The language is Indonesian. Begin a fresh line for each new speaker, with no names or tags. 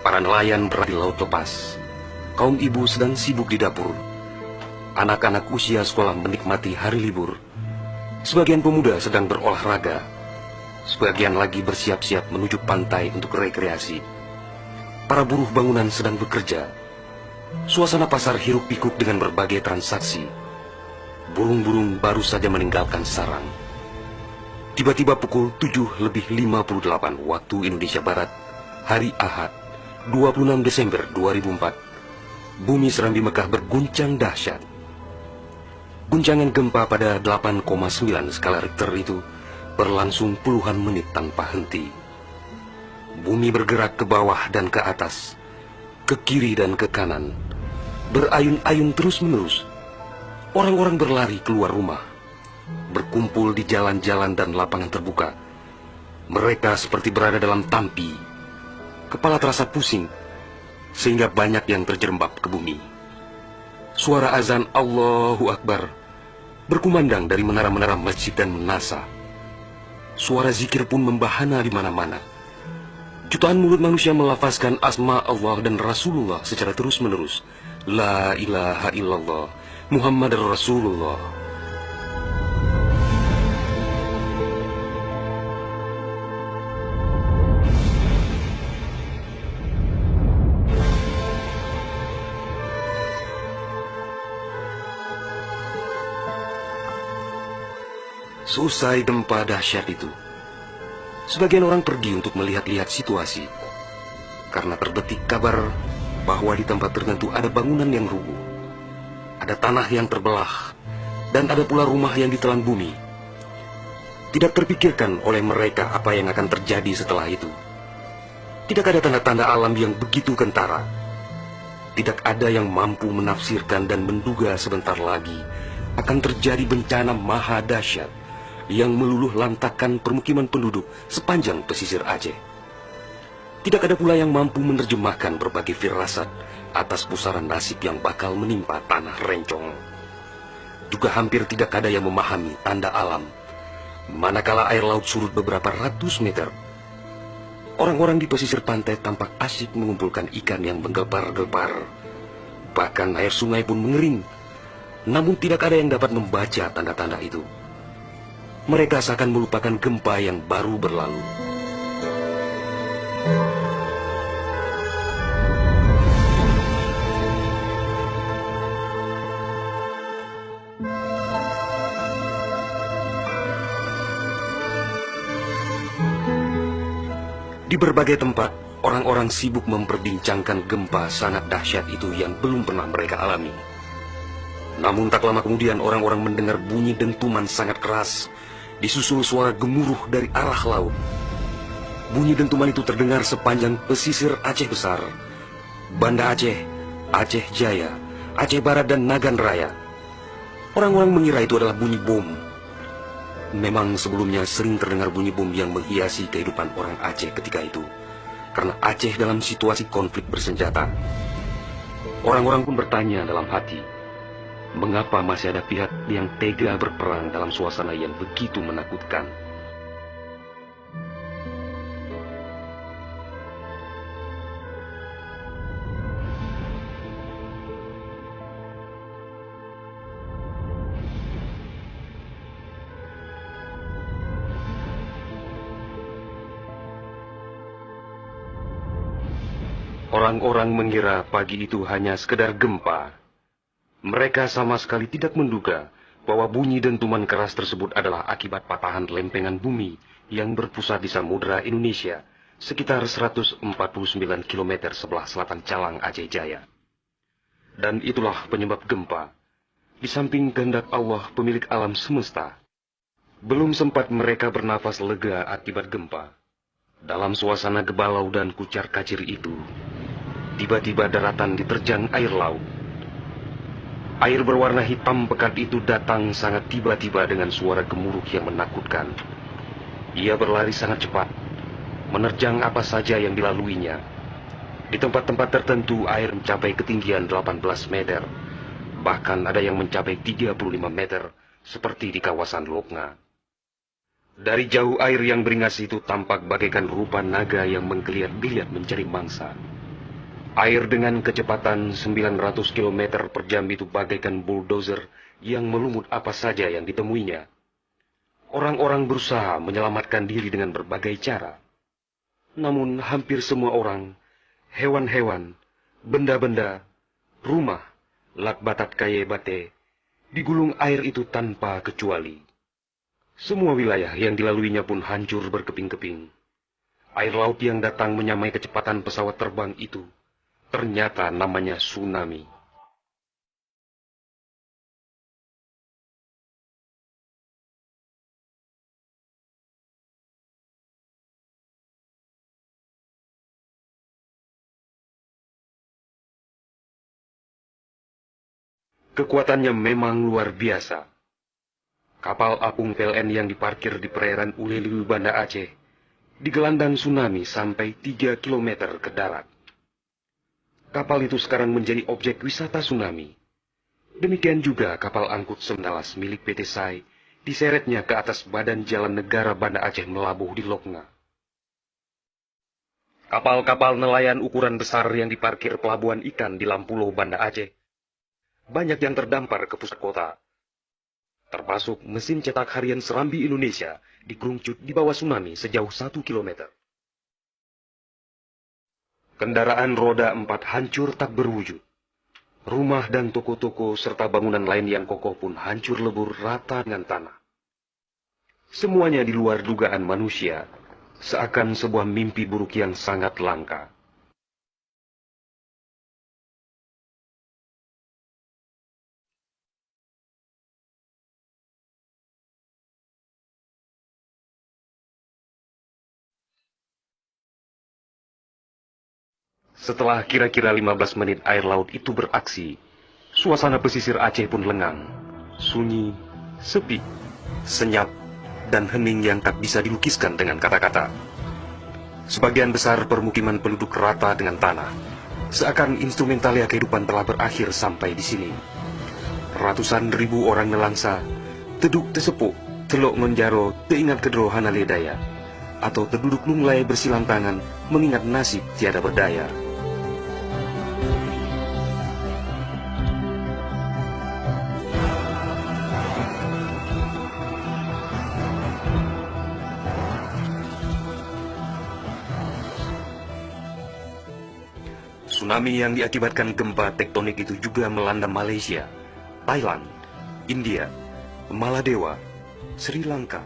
Para nelayan berada di laut lepas. Kaum ibu sedang sibuk di dapur. Anak-anak usia sekolah menikmati hari libur. Sebagian pemuda sedang berolahraga. Sebagian lagi bersiap-siap menuju pantai untuk rekreasi. Para buruh bangunan sedang bekerja. Suasana pasar hiruk-pikuk dengan berbagai transaksi. Burung-burung baru saja meninggalkan sarang. Tiba-tiba pukul 7:58 waktu Indonesia Barat, hari Ahad, 26 Desember 2004, bumi Serambi Mekah berguncang dahsyat. Guncangan gempa pada 8,9 skala Richter itu berlangsung puluhan menit tanpa henti. Bumi bergerak ke bawah dan ke atas, ke kiri dan ke kanan, berayun-ayun terus-menerus. Orang-orang berlari keluar rumah, berkumpul di jalan-jalan dan lapangan terbuka. Mereka seperti berada dalam tampi. Kepala terasa pusing, sehingga banyak yang terjerembab ke bumi. Suara azan Allahu Akbar berkumandang dari menara-menara masjid dan menasa. Suara zikir pun membahana di mana-mana. Jutaan mulut manusia melafazkan asma Allah dan Rasulullah secara terus-menerus. La ilaha illallah, Muhammad Rasulullah. Seusai gempa dahsyat itu, sebagian orang pergi untuk melihat-lihat situasi, karena terbetik kabar bahwa di tempat tertentu ada bangunan yang rubuh, ada tanah yang terbelah, dan ada pula rumah yang ditelan bumi. Tidak terpikirkan oleh mereka apa yang akan terjadi setelah itu. Tidak ada tanda-tanda alam yang begitu kentara. Tidak ada yang mampu menafsirkan dan menduga sebentar lagi akan terjadi bencana maha dahsyat yang meluluh lantakkan permukiman penduduk sepanjang pesisir Aceh. Tidak ada pula yang mampu menerjemahkan berbagai firasat atas pusaran nasib yang bakal menimpa tanah rencong. Juga hampir tidak ada yang memahami tanda alam, manakala air laut surut beberapa ratus meter. Orang-orang di pesisir pantai tampak asyik mengumpulkan ikan yang menggelepar-gelepar. Bahkan air sungai pun mengering. Namun tidak ada yang dapat membaca tanda-tanda itu. Mereka seakan melupakan gempa yang baru berlalu. Di berbagai tempat, orang-orang sibuk memperbincangkan gempa sangat dahsyat itu yang belum pernah mereka alami. Namun tak lama kemudian orang-orang mendengar bunyi dentuman sangat keras, disusul suara gemuruh dari arah laut. Bunyi dentuman itu terdengar sepanjang pesisir Aceh Besar, Banda Aceh, Aceh Jaya, Aceh Barat dan Nagan Raya. Orang-orang mengira itu adalah bunyi bom. Memang sebelumnya sering terdengar bunyi bom yang menghiasi kehidupan orang Aceh ketika itu, karena Aceh dalam situasi konflik bersenjata. Orang-orang pun bertanya dalam hati, mengapa masih ada pihak yang tega berperang dalam suasana yang begitu menakutkan? Orang-orang mengira pagi itu hanya sekedar gempa. Mereka sama sekali tidak menduga bahwa bunyi dentuman keras tersebut adalah akibat patahan lempengan bumi yang berpusat di Samudra Indonesia, sekitar 149 km sebelah selatan Calang Aceh Jaya. Dan itulah penyebab gempa. Di samping kehendak Allah pemilik alam semesta, belum sempat mereka bernafas lega akibat gempa. Dalam suasana gebalau dan kucar kacir itu, tiba-tiba daratan diterjang air laut. Air berwarna hitam pekat itu datang sangat tiba-tiba dengan suara gemuruh yang menakutkan. Ia berlari sangat cepat, menerjang apa saja yang dilaluinya. Di tempat-tempat tertentu air mencapai ketinggian 18 meter. Bahkan ada yang mencapai 35 meter, seperti di kawasan Loknga. Dari jauh air yang beringas itu tampak bagaikan rupa naga yang menggeliat-geliat mencari mangsa. Air dengan kecepatan 900 km per jam itu bagaikan bulldozer yang melumut apa saja yang ditemuinya. Orang-orang berusaha menyelamatkan diri dengan berbagai cara. Namun hampir semua orang, hewan-hewan, benda-benda, rumah, lakbatat kaye bate, digulung air itu tanpa kecuali. Semua wilayah yang dilaluinya pun hancur berkeping-keping. Air laut yang datang menyamai kecepatan pesawat terbang itu, ternyata namanya tsunami. Kekuatannya memang luar biasa. Kapal apung PLN yang diparkir di perairan Uleliu, Banda Aceh, digelandang tsunami sampai 3 km ke darat. Kapal itu sekarang menjadi objek wisata tsunami. Demikian juga kapal angkut Semdalas milik PT SAI diseretnya ke atas badan jalan negara Banda Aceh melabuh di Lokna. Kapal-kapal nelayan ukuran besar yang diparkir pelabuhan ikan di Lampulo, Banda Aceh, banyak yang terdampar ke pusat kota. Termasuk mesin cetak harian Serambi Indonesia digerungcut di bawah tsunami sejauh 1 km. Kendaraan roda 4 hancur tak berwujud. Rumah dan toko-toko serta bangunan lain yang kokoh pun hancur lebur rata dengan tanah. Semuanya di luar dugaan manusia, seakan sebuah mimpi buruk yang sangat langka. Setelah kira-kira 15 menit air laut itu beraksi, suasana pesisir Aceh pun lengang, sunyi, sepi, senyap, dan hening yang tak bisa dilukiskan dengan kata-kata. Sebagian besar permukiman penduduk rata dengan tanah, seakan instrumentalia kehidupan telah berakhir sampai di sini. Ratusan ribu orang nelangsa, teduk tesepuk, telok ngonjaro, teingat kedro hanaledaya, atau terduduk lunglai bersilang tangan, mengingat nasib tiada berdaya. Tsunami yang diakibatkan gempa tektonik itu juga melanda Malaysia, Thailand, India, Maladewa, Sri Lanka,